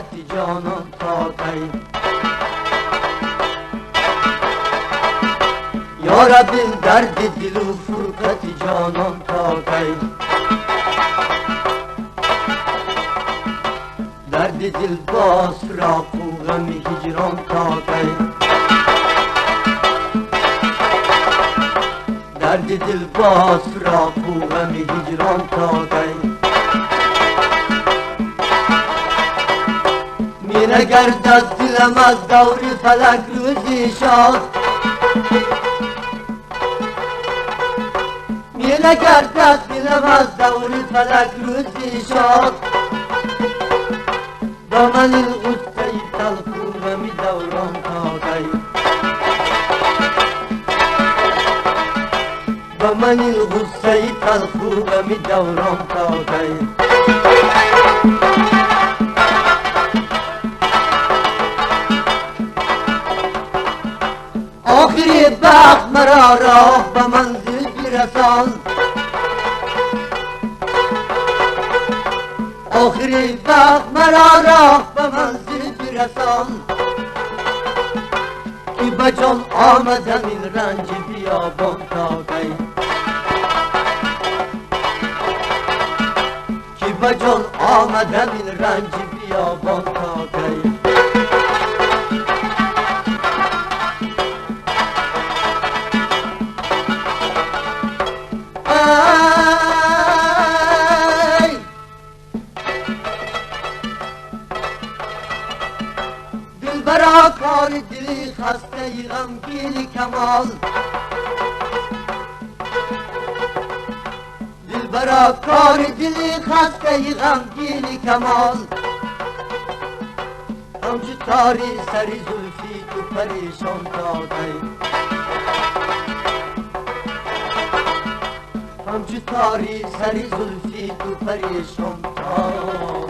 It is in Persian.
فرقت جانان تا کی. یا رب درد دل و فرقت جانان تا کی. درد دل باز فراق و غم هجران تا کی. درد دل باز فراق و غم هجران تا کی. می نگرد از دلم از دور فلک روزی شاد. می نگرد از دلم از دور فلک روزی شاد. با من این غصه تلخ و غم دوران تا کی. با من این غصه تلخ و غم دوران تا کی. آخری بخت مرا راه به منزل برسان. آخری بخت مرا راه به منزل برسان. که به جان آمدم این رنج بیابان تا کی. که به جان آمدم این رنج بیابان تا کی. دلبرا کار دلی خسته غمگین کمال. دلبرا کار دلی خسته غمگین کمال. همچو تاری سری زلفی تو پریشان تا کی. همچو تاری سری زلفی تو پریشان تا